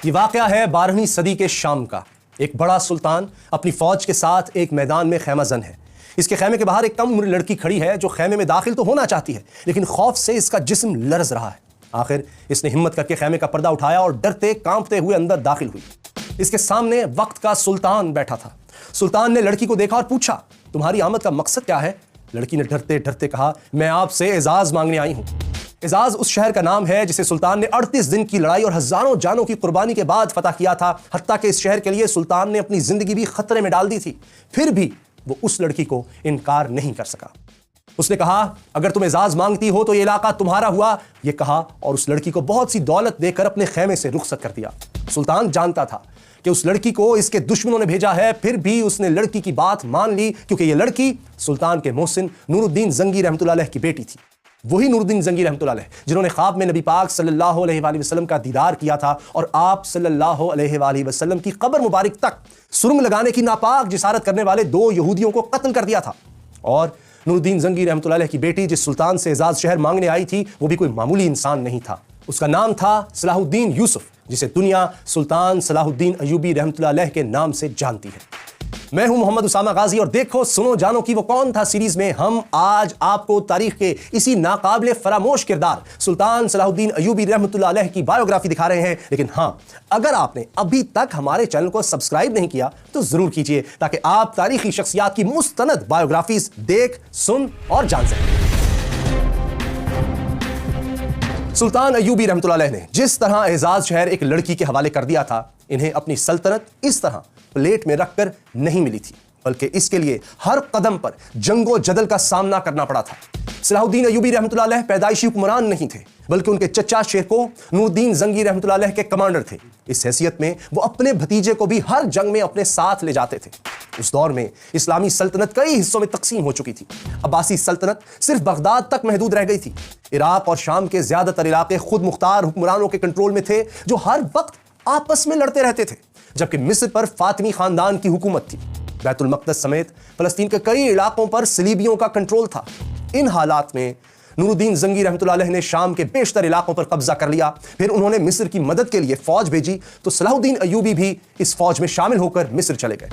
یہ واقعہ ہے 12ویں صدی کے شام کا۔ ایک بڑا سلطان اپنی فوج کے ساتھ ایک میدان میں خیمہ زن ہے۔ اس کے خیمے کے باہر ایک کم عمر لڑکی کھڑی ہے جو خیمے میں داخل تو ہونا چاہتی ہے، لیکن خوف سے اس کا جسم لرز رہا ہے۔ آخر اس نے ہمت کر کے خیمے کا پردہ اٹھایا اور ڈرتے کانپتے ہوئے اندر داخل ہوئی۔ اس کے سامنے وقت کا سلطان بیٹھا تھا۔ سلطان نے لڑکی کو دیکھا اور پوچھا، تمہاری آمد کا مقصد کیا ہے؟ لڑکی نے ڈرتے ڈرتے کہا، میں آپ سے اعزاز مانگنے آئی ہوں۔ اعزاز اس شہر کا نام ہے جسے سلطان نے 38 دن کی لڑائی اور ہزاروں جانوں کی قربانی کے بعد فتح کیا تھا، حتیٰ کہ اس شہر کے لیے سلطان نے اپنی زندگی بھی خطرے میں ڈال دی تھی۔ پھر بھی وہ اس لڑکی کو انکار نہیں کر سکا۔ اس نے کہا، اگر تم اعزاز مانگتی ہو تو یہ علاقہ تمہارا ہوا، یہ کہا اور اس لڑکی کو بہت سی دولت دے کر اپنے خیمے سے رخصت کر دیا۔ سلطان جانتا تھا کہ اس لڑکی کو اس کے دشمنوں نے بھیجا ہے، پھر بھی اس نے لڑکی کی بات مان لی، کیونکہ یہ لڑکی سلطان کے محسن نور الدین زنگی رحمۃ اللہ علیہ کی بیٹی تھی۔ وہی نور الدین زنگی رحمۃ اللہ علیہ جنہوں نے خواب میں نبی پاک صلی اللہ علیہ وآلہ وسلم کا دیدار کیا تھا اور آپ صلی اللہ علیہ وآلہ وسلم کی قبر مبارک تک سرنگ لگانے کی ناپاک جسارت کرنے والے 2 یہودیوں کو قتل کر دیا تھا۔ اور نور الدین زنگی رحمۃ اللہ علیہ کی بیٹی جس سلطان سے اعزاز شہر مانگنے آئی تھی، وہ بھی کوئی معمولی انسان نہیں تھا۔ اس کا نام تھا صلاح الدین یوسف، جسے دنیا سلطان صلاح الدین ایوبی رحمۃ اللہ علیہ کے نام سے جانتی ہے۔ میں ہوں محمد اسامہ غازی اور دیکھو سنو جانو کی وہ کون تھا سیریز میں ہم آج آپ کو تاریخ کے اسی ناقابل فراموش کردار سلطان صلاح الدین ایوبی رحمۃ اللہ علیہ کی بایوگرافی دکھا رہے ہیں۔ لیکن ہاں، اگر آپ نے ابھی تک ہمارے چینل کو سبسکرائب نہیں کیا تو ضرور کیجئے، تاکہ آپ تاریخی شخصیات کی مستند بایوگرافیز دیکھ، سن اور جان سکیں۔ سلطان ایوبی رحمۃ اللہ علیہ نے جس طرح اعزاز شہر ایک لڑکی کے حوالے کر دیا تھا، انہیں اپنی سلطنت اس طرح پلیٹ میں رکھ کر نہیں ملی تھی، بلکہ اس کے لیے ہر قدم پر جنگ و جدل کا سامنا کرنا پڑا تھا۔ صلاح الدین ایوبی رحمۃ اللہ علیہ پیدائشی حکمران نہیں تھے، بلکہ ان کے چچا شیرکو نور الدین زنگی رحمۃ اللہ علیہ کے کمانڈر تھے۔ اس حیثیت میں وہ اپنے بھتیجے کو بھی ہر جنگ میں اپنے ساتھ لے جاتے تھے۔ اس دور میں اسلامی سلطنت کئی حصوں میں تقسیم ہو چکی تھی۔ عباسی سلطنت صرف بغداد تک محدود رہ گئی تھی۔ عراق اور شام کے زیادہ تر علاقے خود مختار حکمرانوں کے کنٹرول میں تھے، جو ہر وقت آپس میں لڑتے رہتے تھے، جبکہ مصر پر فاطمی خاندان کی حکومت تھی۔ بیت المقدس سمیت فلسطین کے کئی علاقوں پر صلیبیوں کا کنٹرول تھا۔ ان حالات میں نور الدین زنگی رحمۃ اللہ علیہ نے شام کے بیشتر علاقوں پر قبضہ کر لیا۔ پھر انہوں نے مصر کی مدد کے لیے فوج بھیجی تو صلاح الدین ایوبی بھی اس فوج میں شامل ہو کر مصر چلے گئے۔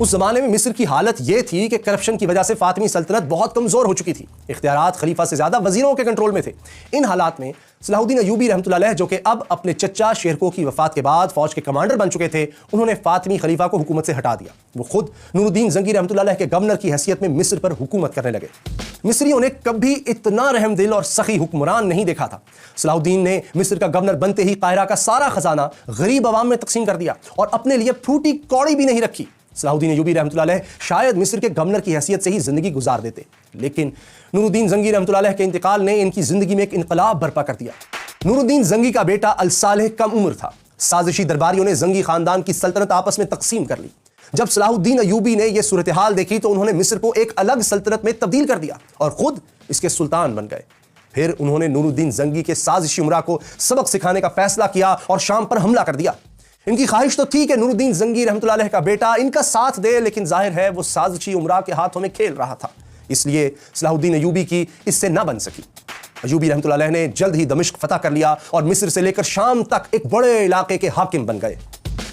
اس زمانے میں مصر کی حالت یہ تھی کہ کرپشن کی وجہ سے فاطمی سلطنت بہت کمزور ہو چکی تھی۔ اختیارات خلیفہ سے زیادہ وزیروں کے کنٹرول میں تھے۔ ان حالات میں صلاح الدین ایوبی رحمۃ اللہ علیہ، جو کہ اب اپنے چچا شیرکو کی وفات کے بعد فوج کے کمانڈر بن چکے تھے، انہوں نے فاطمی خلیفہ کو حکومت سے ہٹا دیا۔ وہ خود نور الدین زنگی رحمۃ اللہ علیہ کے گورنر کی حیثیت میں مصر پر حکومت کرنے لگے۔ مصریوں نے کبھی اتنا رحم دل اور سخی حکمران نہیں دیکھا تھا۔ صلاح الدین نے مصر کا گورنر بنتے ہی قاہرہ کا سارا خزانہ غریب عوام میں تقسیم کر دیا اور اپنے لیے پھوٹی کوڑی بھی نہیں رکھی۔ صلاح الدین ایوبی رحمۃ اللہ علیہ شاید مصر کے گورنر کی حیثیت سے ہی زندگی گزار دیتے، لیکن نور الدین زنگی رحمۃ اللہ علیہ کے انتقال نے ان کی زندگی میں ایک انقلاب برپا کر دیا۔ نور الدین زنگی کا بیٹا الصالح کم عمر تھا۔ سازشی درباریوں نے زنگی خاندان کی سلطنت آپس میں تقسیم کر لی۔ جب صلاح الدین ایوبی نے یہ صورتحال دیکھی تو انہوں نے مصر کو ایک الگ سلطنت میں تبدیل کر دیا اور خود اس کے سلطان بن گئے۔ پھر انہوں نے نور الدین زنگی کے سازشی امراء کو سبق سکھانے کا فیصلہ کیا اور شام پر حملہ کر دیا۔ ان کی خواہش تو تھی کہ نور الدین زنگی رحمۃ اللہ علیہ کا بیٹا ان کا ساتھ دے، لیکن ظاہر ہے وہ سازشی امراء کے ہاتھوں میں کھیل رہا تھا، اس لیے صلاح الدین ایوبی کی اس سے نہ بن سکی۔ ایوبی رحمۃ اللہ علیہ نے جلد ہی دمشق فتح کر لیا اور مصر سے لے کر شام تک ایک بڑے علاقے کے حاکم بن گئے۔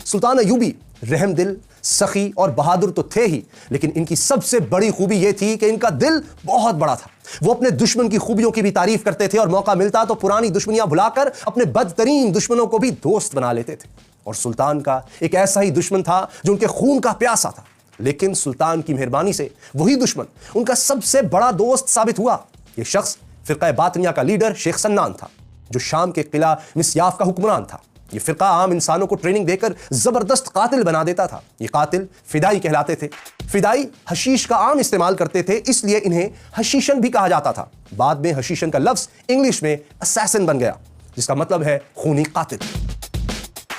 سلطان ایوبی رحم دل، سخی اور بہادر تو تھے ہی، لیکن ان کی سب سے بڑی خوبی یہ تھی کہ ان کا دل بہت بڑا تھا۔ وہ اپنے دشمن کی خوبیوں کی بھی تعریف کرتے تھے اور موقع ملتا تو پرانی دشمنیاں بھلا کر اپنے بدترین دشمنوں کو بھی دوست بنا لیتے تھے۔ اور سلطان کا ایک ایسا ہی دشمن تھا جو ان کے خون کا پیاسا تھا، لیکن سلطان کی مہربانی سے وہی دشمن ان کا سب سے بڑا دوست ثابت ہوا۔ یہ شخص فرقہ باطنیہ کا لیڈر شیخ سنان تھا، جو شام کے قلعہ مسیاف کا حکمران تھا۔ یہ فرقہ عام انسانوں کو ٹریننگ دے کر زبردست قاتل بنا دیتا تھا۔ یہ قاتل فدائی کہلاتے تھے۔ فدائی حشیش کا عام استعمال کرتے تھے، اس لیے انہیں حشیشن بھی کہا جاتا تھا۔ بعد میں حشیشن کا لفظ انگلش میں اسیسن بن گیا، جس کا مطلب ہے خونی قاتل۔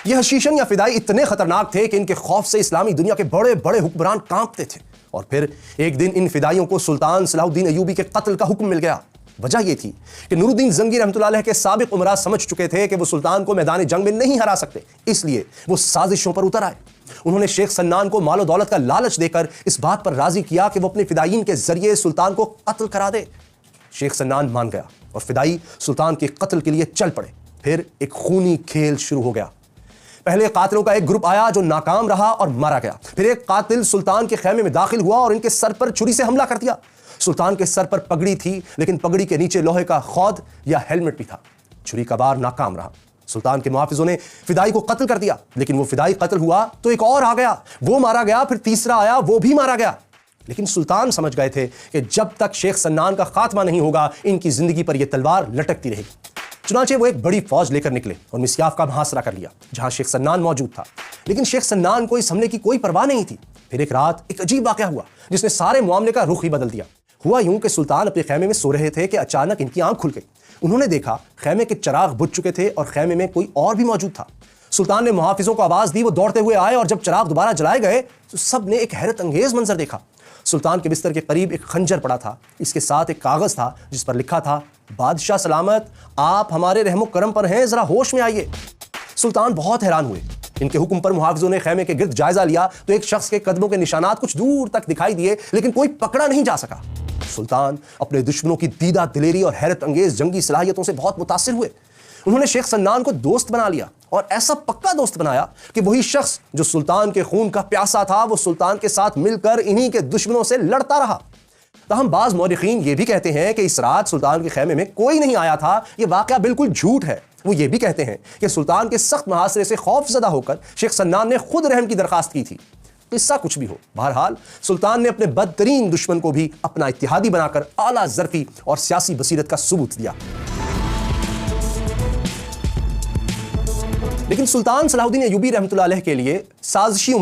یہ حشیشن یا فدائی اتنے خطرناک تھے کہ ان کے خوف سے اسلامی دنیا کے بڑے بڑے حکمران کانپتے تھے۔ اور پھر ایک دن ان فدائیوں کو سلطان صلاح الدین ایوبی کے قتل کا حکم مل گیا۔ وجہ یہ تھی کہ نور الدین زنگی رحمۃ اللہ علیہ کے سابق امراء سمجھ چکے تھے کہ وہ سلطان کو میدان جنگ میں نہیں ہرا سکتے، اس لیے وہ سازشوں پر اتر آئے۔ انہوں نے شیخ سنان کو مال و دولت کا لالچ دے کر اس بات پر راضی کیا کہ وہ اپنے فدائیین کے ذریعے سلطان کو قتل کرا دے۔ شیخ سنان مان گیا اور فدائی سلطان کے قتل کے لیے چل پڑے۔ پھر ایک خونی کھیل شروع ہو گیا۔ پہلے قاتلوں کا ایک گروپ آیا جو ناکام رہا اور مارا گیا. پھر ایک قاتل سلطان کے خیمے میں داخل ہوا اور ان کے سر پر چھری سے حملہ کر دیا. سلطان کے سر پر پگڑی تھی لیکن پگڑی کے نیچے لوہے کا خود یا ہیلمٹ بھی تھا. چھری کا وار ناکام رہا. سلطان کے محافظوں نے فدائی کو قتل کر دیا لیکن وہ فدائی قتل ہوا تو ایک اور آ گیا, وہ مارا گیا. پھر تیسرا آیا, وہ بھی مارا گیا. لیکن سلطان سمجھ گئے تھے کہ جب تک شیخ سنان کا خاتمہ نہیں ہوگا ان کی زندگی پر یہ تلوار لٹکتی رہے گی. چنانچہ وہ ایک بڑی فوج لے کر نکلے اور مسیاف کا محاصرہ کر لیا جہاں شیخ سنان موجود تھا. لیکن شیخ سنان کو اس حملے کی کوئی پرواہ نہیں تھی. پھر ایک رات ایک عجیب واقعہ ہوا جس نے سارے معاملے کا رخ ہی بدل دیا. ہوا یوں کہ سلطان اپنے خیمے میں سو رہے تھے کہ اچانک ان کی آنکھ کھل گئی. انہوں نے دیکھا خیمے کے چراغ بجھ چکے تھے اور خیمے میں کوئی اور بھی موجود تھا. سلطان نے محافظوں کو آواز دی, وہ دوڑتے ہوئے آئے اور جب چراغ دوبارہ جلائے گئے تو سب نے ایک حیرت انگیز منظر دیکھا. سلطان کے بستر کے قریب ایک خنجر پڑا تھا. اس کے ساتھ ایک کاغذ تھا جس پر لکھا تھا, بادشاہ سلامت, آپ ہمارے رحم و کرم پر ہیں, ذرا ہوش میں آئیے. سلطان بہت حیران ہوئے. ان کے حکم پر محافظوں نے خیمے کے گرد جائزہ لیا تو ایک شخص کے قدموں کے نشانات کچھ دور تک دکھائی دیے لیکن کوئی پکڑا نہیں جا سکا. سلطان اپنے دشمنوں کی دیدہ دلیری اور حیرت انگیز جنگی صلاحیتوں سے بہت متاثر ہوئے. انہوں نے شیخ سنان کو دوست بنا لیا اور ایسا پکا دوست بنایا کہ وہی شخص جو سلطان کے خون کا پیاسا تھا وہ سلطان کے ساتھ مل کر انہی کے دشمنوں سے لڑتا رہا. تاہم بعض مورخین یہ بھی کہتے ہیں کہ اس رات سلطان کے خیمے میں کوئی نہیں آیا تھا. یہ واقعہ بالکل جھوٹ ہے. وہ یہ بھی کہتے ہیں کہ سلطان کے سخت محاصرے سے خوف زدہ ہو کر شیخ سنان نے خود رحم کی درخواست کی تھی. قصہ کچھ بھی ہو, بہرحال سلطان نے اپنے بدترین دشمن کو بھی اپنا اتحادی بنا کر اعلیٰ ظرفی اور سیاسی بصیرت کا ثبوت دیا. لیکن سلطان صلاح الدین ایوبی رحمۃ اللہ علیہ کے لیے سازشی